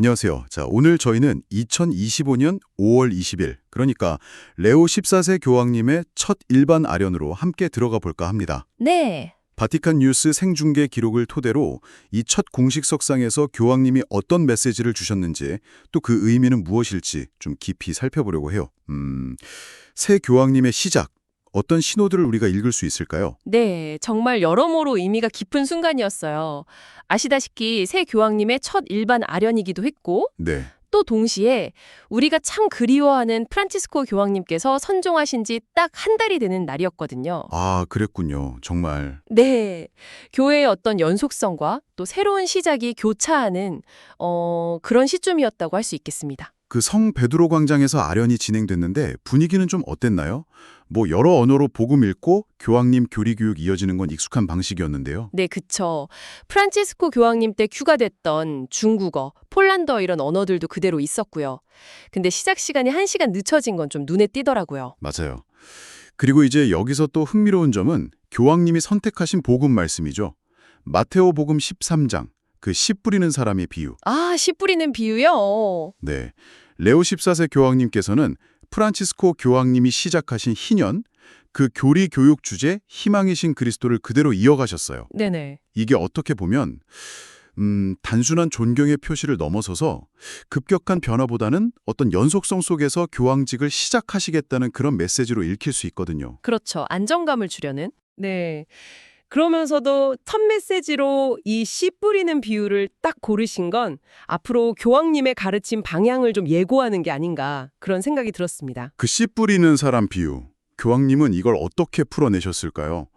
안녕하세요. 자, 오늘 저희는 2025년 5월 20일, 그러니까 레오 14세 교황님의 첫 일반 아련으로 함께 들어가 볼까 합니다. 네. 바티칸 뉴스 생중계 기록을 토대로 이 첫 공식 석상에서 교황님이 어떤 메시지를 주셨는지, 또 그 의미는 무엇일지 좀 깊이 살펴보려고 해요. 새 교황님의 시작, 어떤 신호들을 우리가 읽을 수 있을까요? 네, 정말 여러모로 의미가 깊은 순간이었어요. 아시다시피 새 교황님의 첫 일반 아련이기도 했고, 네. 또 동시에 우리가 참 그리워하는 프란치스코 교황님께서 선종하신 지 딱 한 달이 되는 날이었거든요. 아, 그랬군요. 정말. 네, 교회의 어떤 연속성과 또 새로운 시작이 교차하는 그런 시점이었다고 할 수 있겠습니다. 그 성 베드로 광장에서 아련이 진행됐는데 분위기는 좀 어땠나요? 뭐 여러 언어로 복음 읽고 교황님 교리 교육 이어지는 건 익숙한 방식이었는데요. 네, 그쵸. 프란치스코 교황님 때 휴가됐던 중국어, 폴란드어 이런 언어들도 그대로 있었고요. 근데 시작 시간이 1시간 늦춰진 건 좀 눈에 띄더라고요. 맞아요. 그리고 이제 여기서 또 흥미로운 점은 교황님이 선택하신 복음 말씀이죠. 마테오 복음 13장, 그 씨 뿌리는 사람의 비유. 아, 씨 뿌리는 비유요? 네. 레오 14세 교황님께서는 프란치스코 교황님이 시작하신 희년, 그 교리 교육 주제 희망이신 그리스도를 그대로 이어가셨어요. 네네. 이게 어떻게 보면 단순한 존경의 표시를 넘어서서 급격한 변화보다는 어떤 연속성 속에서 교황직을 시작하시겠다는 그런 메시지로 읽힐 수 있거든요. 그렇죠. 안정감을 주려는. 네. 그러면서도 첫 메시지로 이 씨 뿌리는 비유를 딱 고르신 건 앞으로 교황님의 가르침 방향을 좀 예고하는 게 아닌가 그런 생각이 들었습니다. 그 씨 뿌리는 사람 비유, 교황님은 이걸 어떻게 풀어내셨을까요?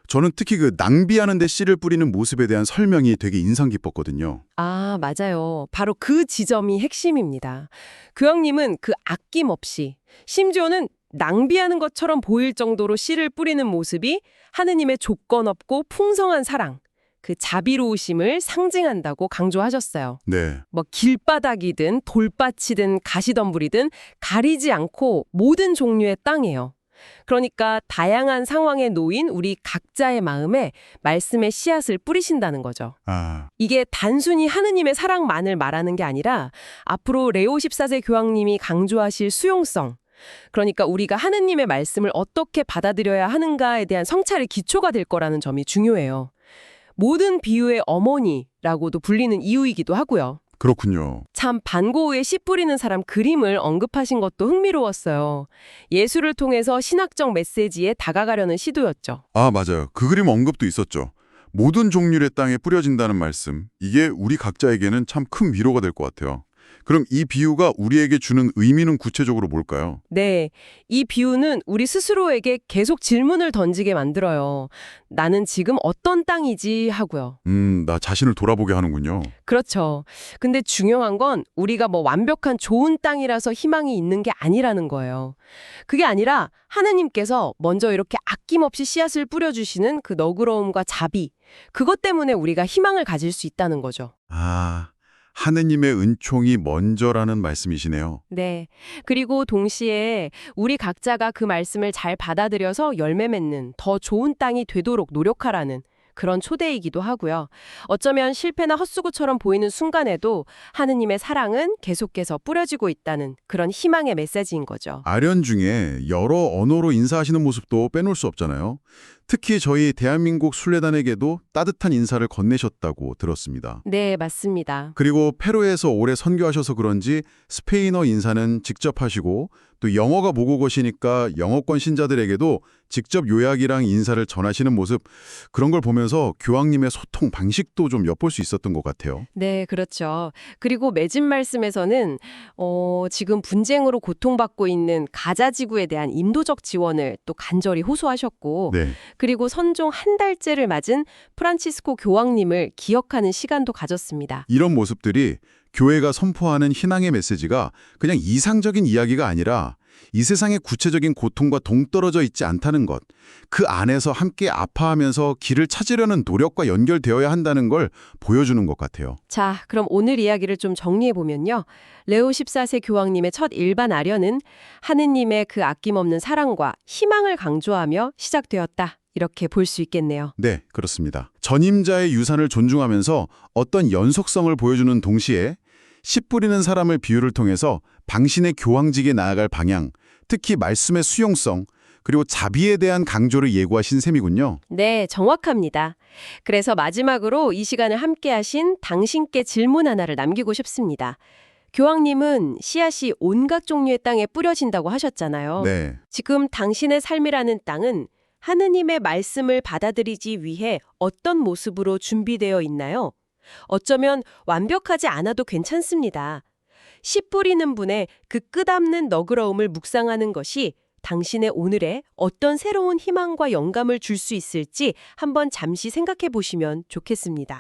저는 특히 그 낭비하는 데 씨를 뿌리는 모습에 대한 설명이 되게 인상 깊었거든요. 아, 맞아요. 바로 그 지점이 핵심입니다. 교황님은 그 아낌없이 심지어는 낭비하는 것처럼 보일 정도로 씨를 뿌리는 모습이 하느님의 조건 없고 풍성한 사랑, 그 자비로우심을 상징한다고 강조하셨어요. 네. 뭐 길바닥이든 돌밭이든 가시덤불이든 가리지 않고 모든 종류의 땅이에요. 그러니까 다양한 상황에 놓인 우리 각자의 마음에 말씀의 씨앗을 뿌리신다는 거죠. 아, 이게 단순히 하느님의 사랑만을 말하는 게 아니라 앞으로 레오 14세 교황님이 강조하실 수용성, 그러니까 우리가 하느님의 말씀을 어떻게 받아들여야 하는가에 대한 성찰의 기초가 될 거라는 점이 중요해요. 모든 비유의 어머니라고도 불리는 이유이기도 하고요. 그렇군요. 참 반고흐의 씨 뿌리는 사람 그림을 언급하신 것도 흥미로웠어요. 예술을 통해서 신학적 메시지에 다가가려는 시도였죠. 아, 맞아요. 그 그림 언급도 있었죠. 모든 종류의 땅에 뿌려진다는 말씀. 이게 우리 각자에게는 참 큰 위로가 될 것 같아요. 그럼 이 비유가 우리에게 주는 의미는 구체적으로 뭘까요? 네, 이 비유는 우리 스스로에게 계속 질문을 던지게 만들어요. 나는 지금 어떤 땅이지 하고요. 나 자신을 돌아보게 하는군요. 그렇죠. 근데 중요한 건 우리가 뭐 완벽한 좋은 땅이라서 희망이 있는 게 아니라는 거예요. 그게 아니라 하느님께서 먼저 이렇게 아낌없이 씨앗을 뿌려주시는 그 너그러움과 자비, 그것 때문에 우리가 희망을 가질 수 있다는 거죠. 아, 하느님의 은총이 먼저라는 말씀이시네요. 네. 그리고 동시에 우리 각자가 그 말씀을 잘 받아들여서 열매 맺는 더 좋은 땅이 되도록 노력하라는 그런 초대이기도 하고요. 어쩌면 실패나 헛수고처럼 보이는 순간에도 하느님의 사랑은 계속해서 뿌려지고 있다는 그런 희망의 메시지인 거죠. 아련 중에 여러 언어로 인사하시는 모습도 빼놓을 수 없잖아요. 특히 저희 대한민국 순례단에게도 따뜻한 인사를 건네셨다고 들었습니다. 네, 맞습니다. 그리고 페루에서 오래 선교하셔서 그런지 스페인어 인사는 직접 하시고 또 영어가 모국어시니까 영어권 신자들에게도 직접 요약이랑 인사를 전하시는 모습, 그런 걸 보면서 교황님의 소통 방식도 좀 엿볼 수 있었던 것 같아요. 네, 그렇죠. 그리고 맺은 말씀에서는 지금 분쟁으로 고통받고 있는 가자 지구에 대한 인도적 지원을 또 간절히 호소하셨고, 네. 그리고 선종 한 달째를 맞은 프란치스코 교황님을 기억하는 시간도 가졌습니다. 이런 모습들이 교회가 선포하는 희망의 메시지가 그냥 이상적인 이야기가 아니라 이 세상의 구체적인 고통과 동떨어져 있지 않다는 것, 그 안에서 함께 아파하면서 길을 찾으려는 노력과 연결되어야 한다는 걸 보여주는 것 같아요. 자, 그럼 오늘 이야기를 좀 정리해보면요. 레오 14세 교황님의 첫 일반 아련은 하느님의 그 아낌없는 사랑과 희망을 강조하며 시작되었다. 이렇게 볼 수 있겠네요. 네, 그렇습니다. 전임자의 유산을 존중하면서 어떤 연속성을 보여주는 동시에 씨 뿌리는 사람을 비유를 통해서 당신의 교황직에 나아갈 방향, 특히 말씀의 수용성, 그리고 자비에 대한 강조를 예고하신 셈이군요. 네, 정확합니다. 그래서 마지막으로 이 시간을 함께 하신 당신께 질문 하나를 남기고 싶습니다. 교황님은 씨앗이 온갖 종류의 땅에 뿌려진다고 하셨잖아요. 네. 지금 당신의 삶이라는 땅은 하느님의 말씀을 받아들이기 위해 어떤 모습으로 준비되어 있나요? 어쩌면 완벽하지 않아도 괜찮습니다. 씨 뿌리는 분의 그 끝없는 너그러움을 묵상하는 것이 당신의 오늘에 어떤 새로운 희망과 영감을 줄 수 있을지 한번 잠시 생각해 보시면 좋겠습니다.